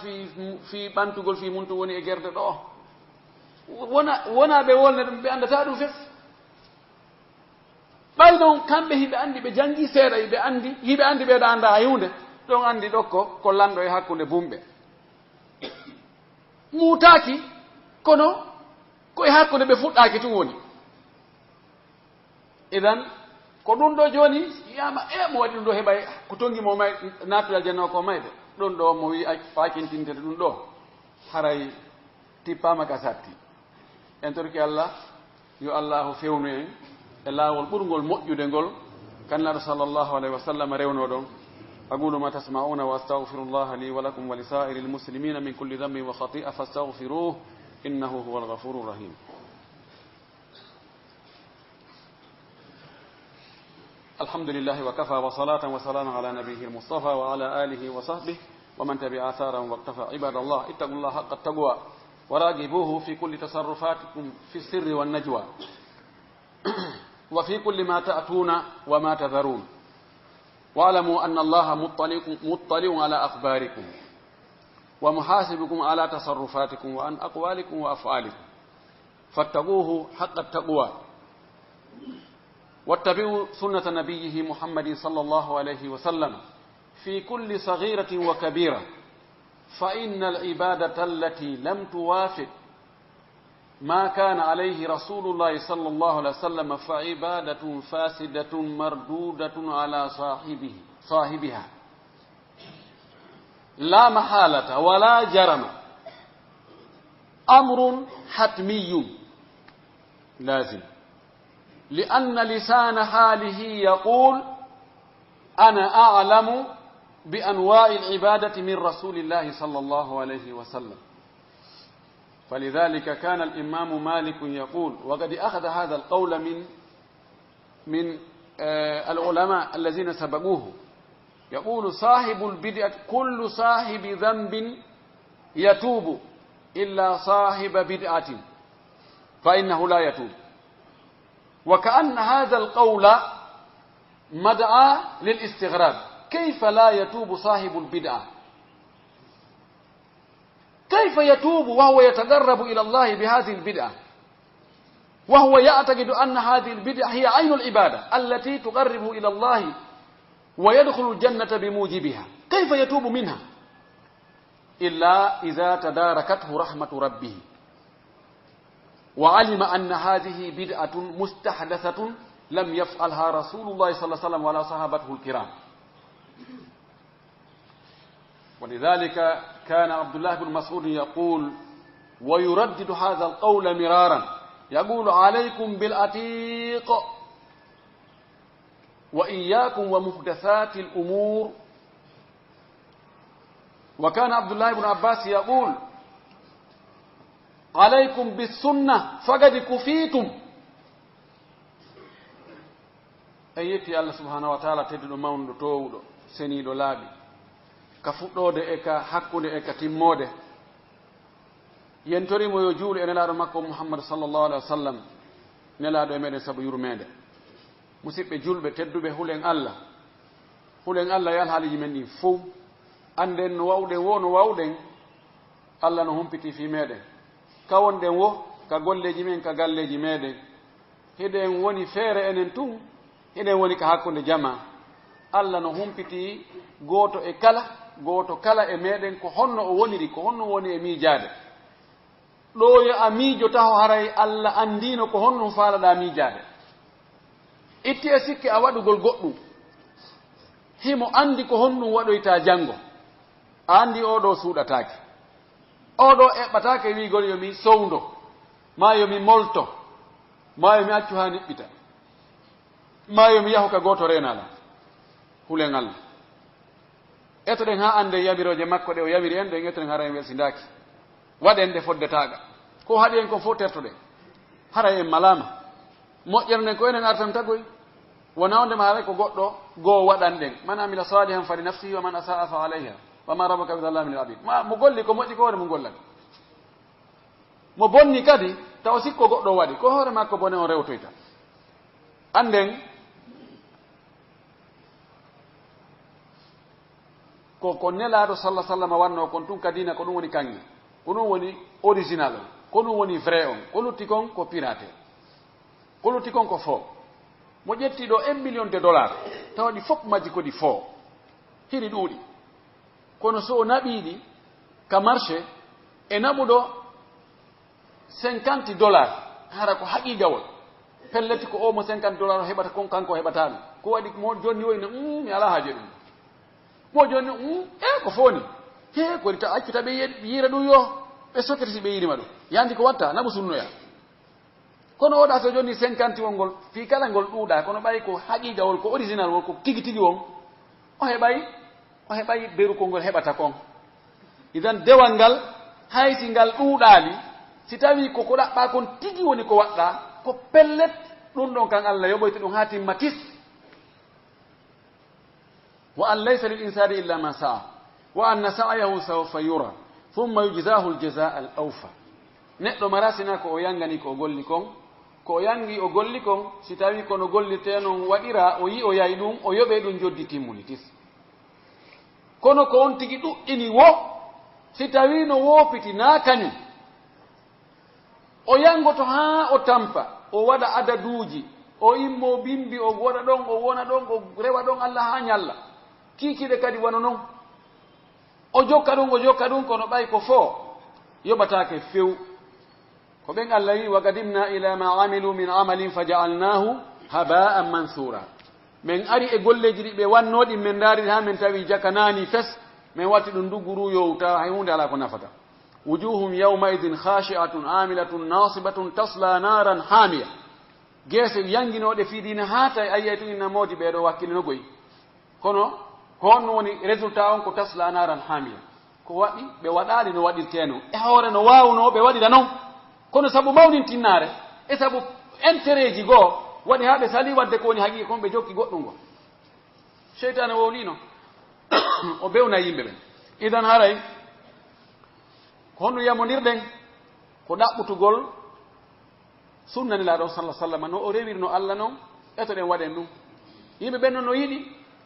S2: fi ɓantugol fi muntu woni e gerde ɗo wona ɓe wolne ɗum ɓe andata ɗum fef ɓay ɗon kamɓe hiɓe andi ɓe jangi seeɗa hiɓe andi ɓeɗa anda hay hunde ɗon andi ɗokko ko lanɗo e hakkunde bumɓe muutaki kono koye hakkunde ɓe fuɗɗaki tun woni idan ko ɗum ɗo joni yama mo waɗi ɗum ɗo heɓa ko tongi mo may nattude aljanna ko mayde ɗum ɗo mo wi fakintintede ɗum ɗo haray tippama ka satti en torki Allah yo allahu fewnu en e laawol ɓurgol moƴƴude ngol kannaɗo sallllahu alayhi wa sallam rewno ɗon أقول ما تسمعون وأستغفر الله لي ولكم ولسائر المسلمين من كل ذنب وخطيئة فاستغفروه إنه هو الغفور الرحيم الحمد لله وكفى وصلاة وسلام على نبيه المصطفى وعلى آله وصحبه ومن تبع آثارهم واقتفى عباد الله اتقوا الله حق التقوى وراقبوه في كل تصرفاتكم في السر والنجوى وفي كل ما تأتون وما تذرون واعلموا أن الله مطلع على أخباركم ومحاسبكم على تصرفاتكم وعن أقوالكم وأفعالكم فاتقوه حق التقوى واتبعوا سنة نبيه محمد صلى الله عليه وسلم في كل صغيرة وكبيرة فإن العبادة التي لم توافق ما كان عليه رسول الله صلى الله عليه وسلم فعبادة فاسدة مردودة على صاحبها لا محالة ولا جرم أمر حتمي لازم لأن لسان حاله يقول أنا أعلم بأنواع العبادة من رسول الله صلى الله عليه وسلم فلذلك كان الإمام مالك يقول وقد أخذ هذا القول من العلماء الذين سبقوه يقول صاحب البدعة كل صاحب ذنب يتوب إلا صاحب بدعة فإنه لا يتوب وكأن هذا القول مدعى للاستغراب كيف لا يتوب صاحب البدعة كيف يتوب وهو يتقرب إلى الله بهذه البدعة وهو يعتقد أن هذه البدعة هي عين العبادة التي تقربه إلى الله ويدخل الجنة بموجبها كيف يتوب منها إلا إذا تداركته رحمة ربه وعلم أن هذه بدعة مستحدثة لم يفعلها رسول الله صلى الله عليه وسلم ولا صحابته الكرام ولذلك كان عبد الله بن مسعود يقول ويردد هذا القول مرارا يقول عليكم بالعتيق وإياكم ومحدثات الأمور. وكان عبد الله بن عباس يقول عليكم بالسنة فقد كفيتم. أيتي الله سبحانه وتعالى تدل ماوندو توودو سنيدو لابي كفودode e ka hakkunde e ka timmode yentorimo yo juulu e nelaaɗo makko Muhammad sallallahu alaihi wasallam nelaaɗo e meɗen sabu yurmede. musidɓe julɓe tedduɓe hulen Allah yal haaliji men ɗi fof anden no wawɗen wo no wawɗen Allah no humpiti fi meɗen kawonɗen wo ka golleji men ka galleji meɗen hiɗen woni feere enen tun hiɗen woni ka hakkunde jama. Allah no humpiti gooto kala e meɗen ko honno o woniri ko honno woni e miijade ɗo yo a miijo taho haray Allah andino ko honno faalaɗa miijade. itti e sikki a waɗugol goɗɗum himo andi ko honɗum waɗoyta janngo a andi oɗo suuɗatake oɗo eɓɓatake wigol yomi sowndo ma yomi molto ma yomi accu ha niɓɓita ma yomi yahu ka goto renala hulen Allah. etoɗen ha ande yabiroje makko ɗe o yabiri en ɗen etoɗen hara en welsindaki waɗen de foddetaga ko haɗi en ko fof tertoɗen hara en malama moƴƴernden ko enen artan tagoy wona onde ma haray ko goɗɗo goo waɗanɗen man amila salihan fali nafsihi wa man asaa fa alayha wa ma rabbuka bi dhallamin lil abid. mo golli ko moƴƴi ko hoore mo gollani mo bonni kadi taw sikko goɗɗo waɗi ko hoore makko bone on rewtoyta. anden ko nelaaɗo sallah sallam wanno kon tun kadina ko ɗum woni kanŋe ko ɗum woni original on ko ɗum woni vrai on ko lutti kon ko pirate ko lutti kon ko faux. mo ƴetti ɗo 1 million de dollars tawa ɗi fof majji ko ɗi faux hiɗi ɗuuɗi kono so o naɓiɗi ka marché e naɓuɗo 50 dollars hara ko haqiqawol pelleti ko omo 50 dollars o heɓata kon kanko heɓata ɗum ko waɗi mo jonni woyno mi ala haaje ɗum mo jonni ko foni ko rita accita ɓe yiira ɗum yo ɓe sokkete si ɓe yiirima ɗum yandi ko watta naɓu sunnoya. kono oɗa so jonni 50 wol ngol fi kala ngol ɗuuɗa kono ɓay ko haqiqawol ko original wol ko tigi tigi won o heɓay berukol ngol heɓata kon. idan dewal ngal haysi ngal ɗuuɗali si tawi ko ɗaɓɓa kon tigi woni ko waɗɗa ko pellet ɗum ɗon kan Allah yoɓoyta ɗum ha timma tis. wa an laysa lil insani illa ma sa'a wa anna sa'yahu sawfa yura thumma yujzahu al jazaa al awfa. neɗɗo marasina ko o yangani ko o golli kon ko o yangi o golli kon si tawi kono gollirte non waɗira o yi o yayi ɗum o yoɓe ɗum joddi timmuni tis. kono ko on tigi ɗuɗɗini wo si tawi no woopiti na kañum o yangoto ha o tampa o waɗa adaduuji o immo bimbi o waɗa ɗon o wona ɗon o rewa ɗon Allah ha ñalla kikiɗe kadi wano noon o jokka ɗum kono ɓay ko fo yoɓatake few. ko ɓen Allah wi wa qadimna ila ma amilu min amalin fa ja'alnahu haba'an mansura. min ari e golleji ɗi ɓe wannoɗi min daari ha min tawi jakanani fes min watti ɗum duguru yowta hay hunde ala ko nafata. wujuhum yawma idin khashi'atun amilatun nasibatun tasla naran hamiya. geese yanginoɗe fiidina haata ayyay tun inna modi ɓeɗo wakkilino goyi kono ko honno woni résultat on ko tasla naran hamiya. ko waɗi ɓe waɗali no waɗirteno e hoore no wawno ɓe waɗira noon kono sabu mawnintinnare e sabu intérêt ji goo waɗi ha ɓe sali wadde ko woni haqiqa kon ɓe jokki goɗɗum ngo. cheytane wowlino o bewna yimɓe ɓen. idan haray ko honno yamodirɗen ko ɗaɓɓutugol sunnanilaaɗo sallah sallam no o rewirno Allah noon etoɗen waɗen ɗum. yimɓe ɓen noon no yiɗi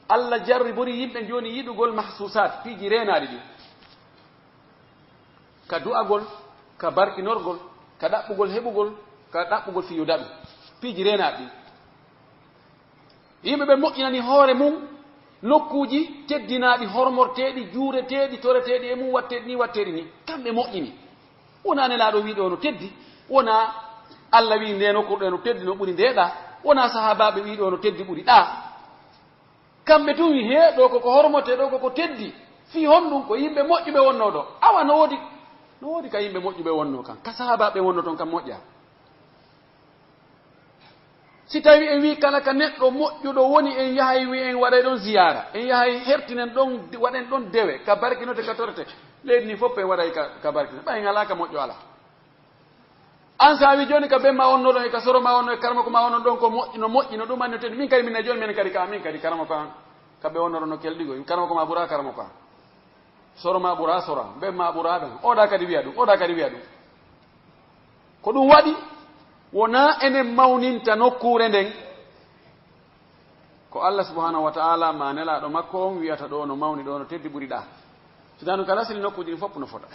S2: Allah jarribori yimɓe joni yiɗugol mahsusat piiji renaɗi ɗi ka du'agol ka barkinorgol ka ɗaɓɓugol heɓugol ka ɗaɓɓugol fiyo daɓi piiji renaɗi ɗi. yimɓe ɓe moƴƴinani hoore mum nokkuji teddinaɗi hormorteɗi juureteɗi toreteɗi e mum watteɗi ni watteɗi ni kamɓe moƴƴini. wona nelaaɗo wiɗo no teddi wona Allah wi nde nokkuɗo no teddi no ɓuri ndeɗa wona sahabaɓe wiɗo no teddi ɓuri ɗa. kamɓe tun wi he ɗo koko hormote ɗo koko teddi fi honɗum ko yimɓe moƴƴuɓe wonno ɗo. awa no woodi ka yimɓe moƴƴuɓe wonno kan ka sahabaɓe wonno toon kam moƴƴa. si tawi en wi kala ka neɗɗo moƴƴuɗo woni en yahay wi en waɗay ɗon ziyara en yahay hertinen ɗon waɗen ɗon dewe ka barkinote ka torete leydi ni fof en waɗay ka barkino ɓay ngala ka moƴƴo ala an sa wi joni ka be ma wonno ɗon e ka soro ma wonno e karama ko ma wonno ɗon ko moƴƴino ɗum annotede min kadi minne joni men kadi ka min kadi karama ko an kamɓe wonno ɗon no kelɗigo karama ko ma ɓuura karama ko an soro ma ɓuura soro an be ma ɓuura ɗon oɗa kadi wiya ɗum oɗa kadi wiya ɗum ko ɗum waɗi wona enen mawninta nokkure nden ko Allah subhanahu wa ta'ala ma nelaɗo makko on wiyata ɗo no mawni ɗo no teddi ɓuri ɗa sida ɗum kala sili nokkuji ɗi fopp no fota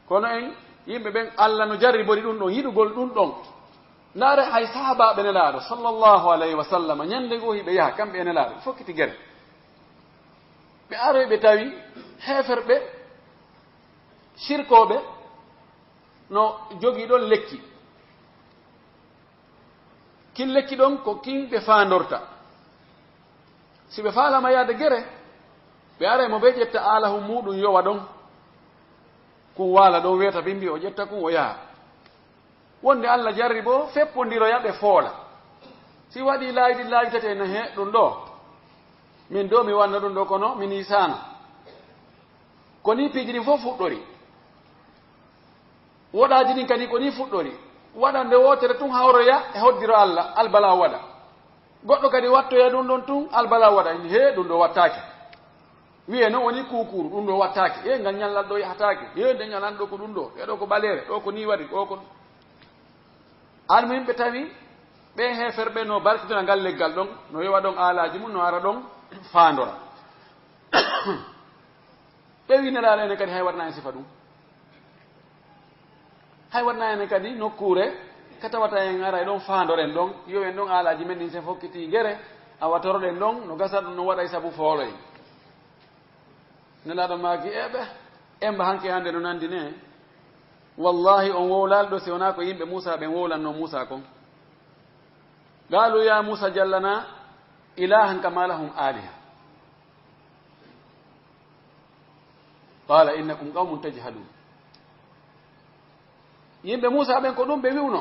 S2: kono en yimɓe ɓen Allah no jarribori ɗum ɗon yiɗugol ɗum ɗon ndaare hay sahabaɓe nelaɗo sallllahu alayhi wa sallam ñande goo hiɓe yaha kamɓe e nelaɗo fokkiti guere ɓe aroyɓe tawi heferɓe shirkoɓe no jogii ɗon lekki kin lekki ɗon ko kin ɓe faandorta si ɓe faalama yaade gere ɓe ara mo ɓe ƴetta alahu muɗum yowa ɗon kum waala ɗon wiyata ɓe mbi o ƴetta kum o yaha wonde Allah jarri bo feppodiroya ɓe foola si waɗi laawi tati ene he ɗum ɗo min do mi wanna ɗum ɗo kono min yisana ko ni piiji ɗin fof fuɗɗori woɗaji ɗin kadi ko ni fuɗɗori waɗa nde wotere tun hawroya e hoddiro Allah albala waɗa goɗɗo kadi wattoya ɗum ɗon tun albala waɗa he ɗum ɗo wattake wiye noon woni kukuru ɗum ɗo wattake e ngal ñallal ɗo yahatake he nde ñalan ɗo ko ɗum ɗo ɗeɗo ko ɓalere ɗo ko ni waɗi ɗo ko an yimɓe tawi ɓe heferɓe no barkitona ngal leggal ɗon no yowa ɗon alaji mum no ara ɗon faandora ɓe wineraɗo ene kadi hay waɗna en sifa ɗum hay waɗna ene kadi nokkure ka tawata en ara e ɗon faandoren ɗon yowen ɗon alaji men ɗin sen fokkiti guere a watoroɗen ɗon no gasa ɗum no waɗa e saabu fooloy nelaɗo maaki eɓe emba hanke hande no nandi ne wallahi on wowlalɗo si wona ko yimɓe Musa ɓen wowlanno Musa kon qaalu ya Musa jallana ilahan kama lahum aliha qala innakum qawmun tajhalun yimɓe Musa ɓen ko ɗum ɓe wiwno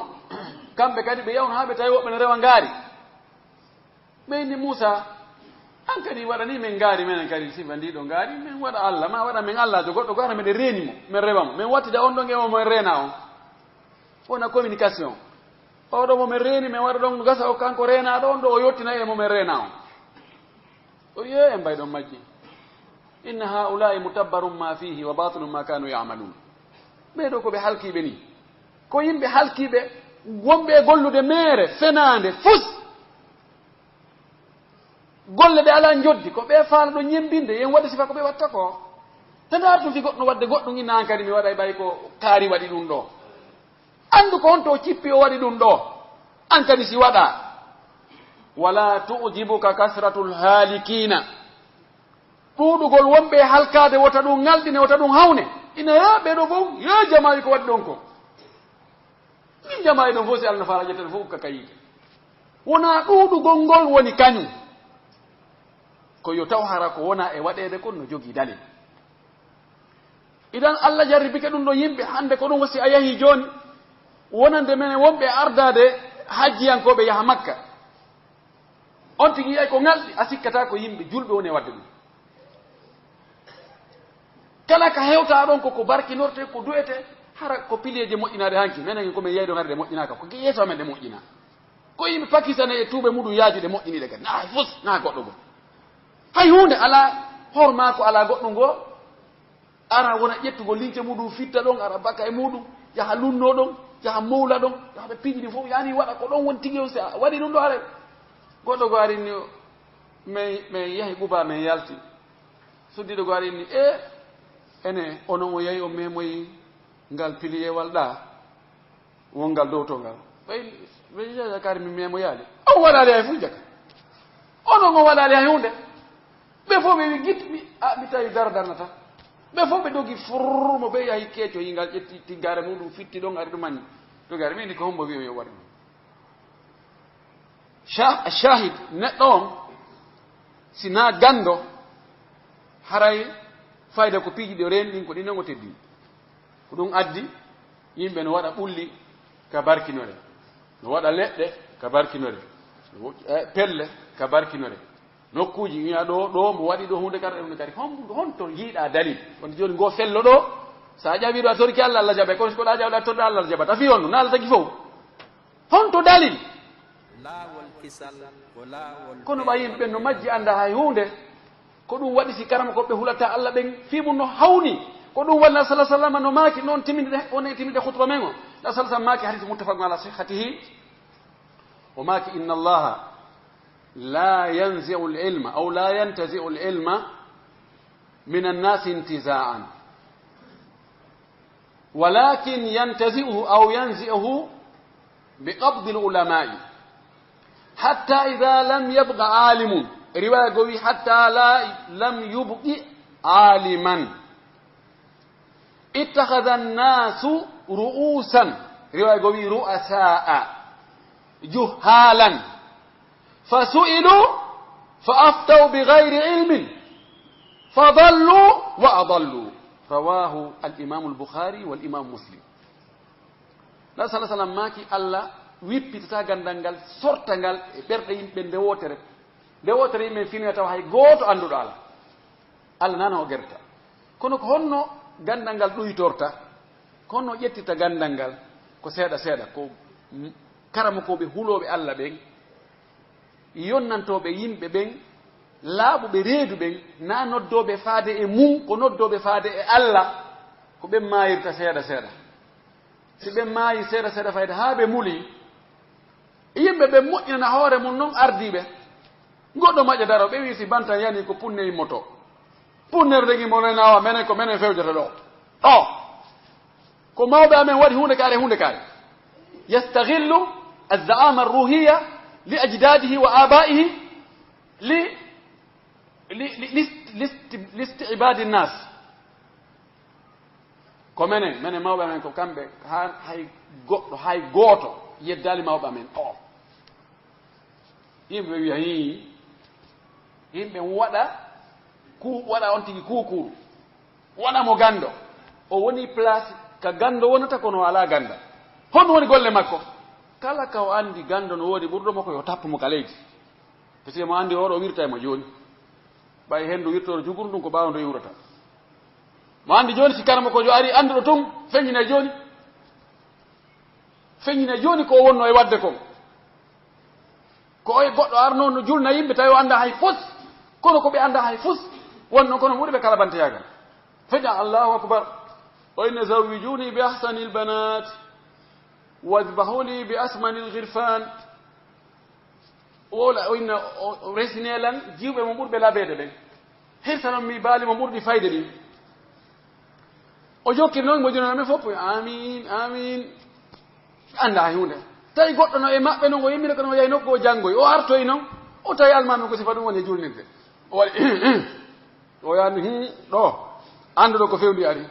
S2: kamɓe kadi ɓe yawno ha ɓe tawi woɓɓe no rewa ngaari ɓe inni Musa an kadi waɗani men ngaari menen kadi sifa ndiɗo ngaari min waɗa Allah ma waɗa min Allah jo goɗɗo ko ara meɗen renimo min rewamo min wattida on ɗon emo moen rena on wona communication oɗo momin reni min waɗa ɗon gasa o kanko renaɗo on ɗo o yottina e momin rena on o ye en mbay ɗon majji inna haulai mutabbarum ma fihi wa batilum ma kanu yamalun ɓeɗo koɓe halkiɓe ni ko yimɓe halkiɓe wonɓe gollude meere fenande fus golle ɗe ala joddi ko ɓe faala ɗo ñembinde yen waɗi sifa ko ɓe watta ko tanda ɗum fi goɗɗo wadde goɗɗum inna an kadi mi waɗa ɓay ko kaari waɗi ɗum ɗo andu ko on to cippi o waɗi ɗum ɗo an kadi si waɗa wala tujibuka kasratul halikina ɗuɗugol wonɓe halkade wota ɗum ngalɗine wota ɗum hawne ina ya ɓeɗo fof yo jamayi ko waɗi ɗon ko min jamayi ɗon fof si Allah no faala ƴettede fof ukka kayite wona ɗuɗugol ngol woni kañum ko yo taw hara ko wona e waɗede kon no jogii dalil idan Allah jarribike ɗum ɗo yimɓe hande ko ɗum wasi a yahi joni wonande men wonɓe ardade hajjiyankoɓe yaha Makka on tigi yiyay ko ngalɗi a sikkata ko yimɓe julɓe woni e wadde ɗum kala ka hewta ɗon koko barkinorte ko du'ete hara ko pilieje moƴƴinade hanki menen komin yeyɗo ngare ɗe moƴƴinaka ko yeeso men ɗe moƴƴina ko yimɓe pakisane e tuuɓe muɗum yaaju ɗe moƴƴiniɗe kadi na fus na goɗɗo go hay hunde ala hoor maako ala goɗɗum ngoo ara wona ƴettugo lince muɗum fitta ɗon ara bakka e muɗum yaha lunno ɗon yaha mawla ɗon yaha ɓe piiji ɗi fof yani waɗa ko ɗon woni tigi o si a waɗi ɗum ɗo are goɗɗo go arinni min yahi ɓuba min yalti suddiɗo go arinni ene onon o yahi o memoyi ngal piliyewal ɗa wongal dow to ngal ɓe jakari mi memoyali on waɗali hay fuu jaka onon o waɗali hay hunde ɓe fof ɓe wi git mi tawi darnata ɓe fof ɓe dogi furmo ɓe yahi keeco yingal ƴetti tiggare muɗum fitti ɗon ari ɗumanni dogare mini ko hombo wi o yo waɗi shahid neɗɗo on sina gando haray fayda ko piiji ɗo reni ɗin ko ɗin non o teddi ko ɗum addi yimɓe no waɗa ɓulli ka barkinore no waɗa leɗɗe ka barkinore pelle ka barkinore nokkuji wiya ɗo mo waɗi ɗo hunde kadi honto yiiɗa dalil wonde joni ngo fello ɗo sa ƴawiɗo a torki Allah Allah jaɓe kono so koɗa ƴawɗa torɗa Allah jaɓat a fi on na Allah tagi fof honto dalil kono ɓa yimɓe ɓen no majji anda hay hunde ko ɗum waɗi si karama koɓe hulata Allah ɓen fimum no hawni ko ɗum waɗi nabi sallah sallam no maaki noon timide khutba men o nabi sallah sallam maaki hadith muttafaq ala sihhatihi o maaki inna allaha la yanzi'u al-ilma aw la yantazi'u al-ilma min an-nas intiza'an walakin yantazi'uhu aw yanzi'uhu biqabd al-ulama'i hatta idha lam yabqa 'alimun riwaya gowi hatta lam yubqi 'aliman اتخذ الناس رؤوسا رواية قوي رؤساء جهالا فسئلوا فأفتوا بغير علم فضلوا وأضلوا رواه الإمام البخاري والإمام مسلم لا صلى الله عليه وسلم ماكي الله wippitata gandal sortangal e ɓerɗe yimɓe nde wotere yimɓe fini taw hay gooto annduɗo Allah nana o gerta kono ko honno gandal ngal ɗuytorta kono ƴettita gandal ngal ko seeɗa seeɗa ko karama koɓe huloɓe Allah ɓen yonnantoɓe yimɓe ɓen laaɓuɓe reedu ɓen na noddoɓe faade e mum ko noddoɓe faade e Allah ko ɓen mayirta seeɗa seeɗa si ɓen maayi seeɗa seeɗa fayde haa ɓe muli yimɓe ɓe moƴƴinana hoore mum noon ardiɓe goɗɗo maƴa daro ɓe wi si bantan yani ko punne immoto punnere regi mo nawa menen ko menen fewjata ɗo ko mawɓe amen waɗi hunde kaare yastaghillu az-za'ama ar-ruhiyya li ajdadihi wa abaihi li istibadi an-nas ko menen mawɓe amen ko kamɓe hay gooto yeddali mawɓe amen yimɓe wiya yimɓe waɗa on tigi kuukuru waɗamo gando o woni place ka gando wonata kono ala ganda honno woni golle makko kala ka o andi gando no woodi ɓurɗo makko yo tappa mo ka leydi parce que mo andi oɗo wirta e mo joni ɓay hendu wirtoro juguru ɗum ko ɓawa ndo iwrata mo andi joni si karama ko jo ari anduɗo tun feññine joni ko wonno e wadde kon ko oye goɗɗo arno no julna yimɓe tawi o anda hay fus kono ko ɓe anda hay fus wonno kono ɓuri ɓe kala banteyagal feƴa allahu akbar o inne zawijuni bi ahsani lbanat wadbahuli bi asmani lgirfan wola o inna resinelan jiwɓe mo ɓurɓe labede ɓen hirsanon mi baali mo ɓurɗi fayde ɗin o jokkir noon mo junanami fof amin anda hay hunde tawi goɗɗo no e maɓɓe noon o yimmina kono o yahi nokku o janngoy o artoy noon o tawi almami ko sifa ɗum woni e julnirde o waɗi o yaani ɗo annduɗo ko fewndi ari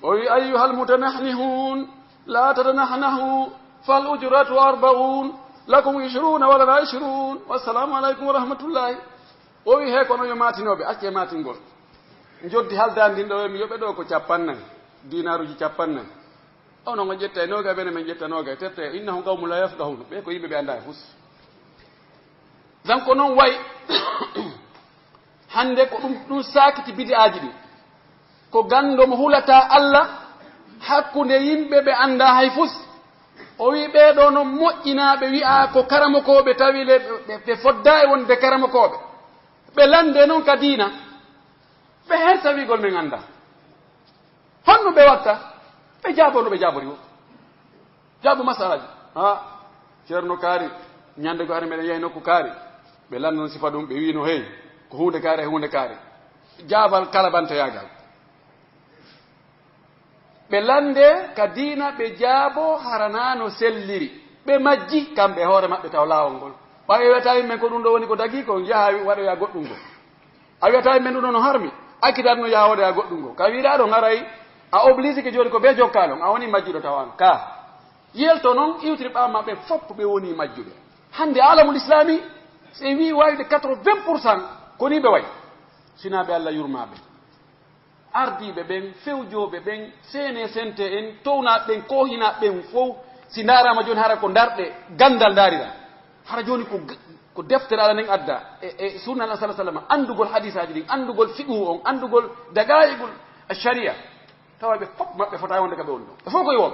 S2: o wi ayyuha almutanahihun la tatanahnahu fal ujratu 40 lakum 20 walana 20 wassalamu aleykum wa rahmatullahi o wi he kono yo matinoɓe acce matingol joddi haldani ndin ɗo mi yoɓe ɗo ko 40 dinaruji 40 ono ngo ƴetta e noga ɓene men ƴettanoga e terte innahum qawmu la yafqahun ɓe ko yimɓe ɓe anda e fus donc noon way hande ko ɗum sakiti bidi aji ɗi ko gando mo hulata Allah hakkunde yimɓe ɓe anda hay fus o wi ɓeɗo no moƴƴinaɓe wi'a ko karamokoɓe tawi ɓe fodda e wonde karamokoɓe ɓe lande noon ka diina ɓe herta wigol men anda honno ɓe watta ɓe jaabono ɓe jaabori o jaabu masalaji ceerno kaari ñande go ari meɗen yahi nokku kaari ɓe landan sifa ɗum ɓe wino hey ko hunde kaare jaabal kala bantoyagal ɓe lande ka diina ɓe jaabo haranano selliri ɓe majji kamɓe hoore maɓɓe taw laawol ngol ɓa wiyata yimɓen ko ɗum ɗo woni ko dagi ko jaha waɗoya goɗɗum ngo a wiyata yimɓen ɗum ɗo no harmi akkitatno yaha waɗoya goɗɗum ngo ka wiɗaɗo garay a oblige ke joni ko ɓe jokkalon a woni majjuɗo tawan ka yelto noon iwtiri ɓamaɓe fopp ɓe woni majjuɓe hande alamul islami so wi wayde 80% koni ɓe way sinaɓe Allah yurmaɓe ardiɓe ɓen fewjoɓe ɓen sene sente en townaɓe ɓen kohinaɓe ɓen fof si ndarama joni hara ko darɗe gandal darira hara joni ko deftere ala nen adda e sunna Allah sallallahu alaihi wasallam andugol hadisaji din andugol fiqhu on andugol dagaigol sharia tawaɓe fop maɓɓe fota wonde kaɓe woni ɗo fof koye won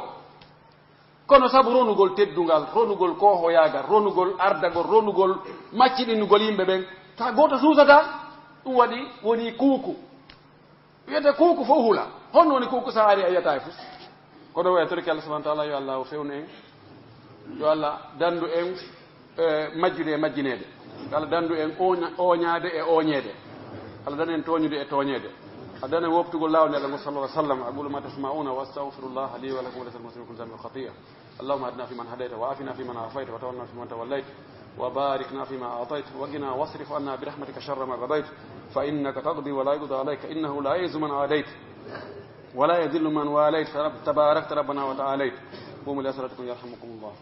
S2: kono sabu ronugol teddungal ronugol kohoyagal ronugol ardagol ronugol macciɗinnugol yimɓe ɓen ta goto suusata ɗum waɗi woni kuuku wiyete kuuku fof hula honno woni kuuku sa ari a yiyata e fof kono waye torki Allah subahana taala yo Allah o fewnu en yo Allah dandu en majjude e majjinede Allah dandu en oñade e oñede Allah dan en toñude e toñede Allah dan en woftugol lawde Allah sallallahu alaihi wasallam aqulu ma tasma'una wa astaghfirullah li wa lakum wa lisal muslimin kullu dhanbin khati'a اللهم اهدنا فيمن هديت وعافنا فيمن عافيت وتولنا فيمن توليت وباركنا فيما أعطيت وقنا واصرف عنا برحمتك شر ما قضيت فإنك تقضي ولا يقضى عليك إنه لا يعز من عاديت ولا يذل من واليت تباركت ربنا وتعاليت قوموا إلى صلاتكم يرحمكم الله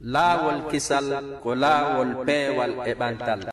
S1: لا والكسل كلا والبي والإبانتال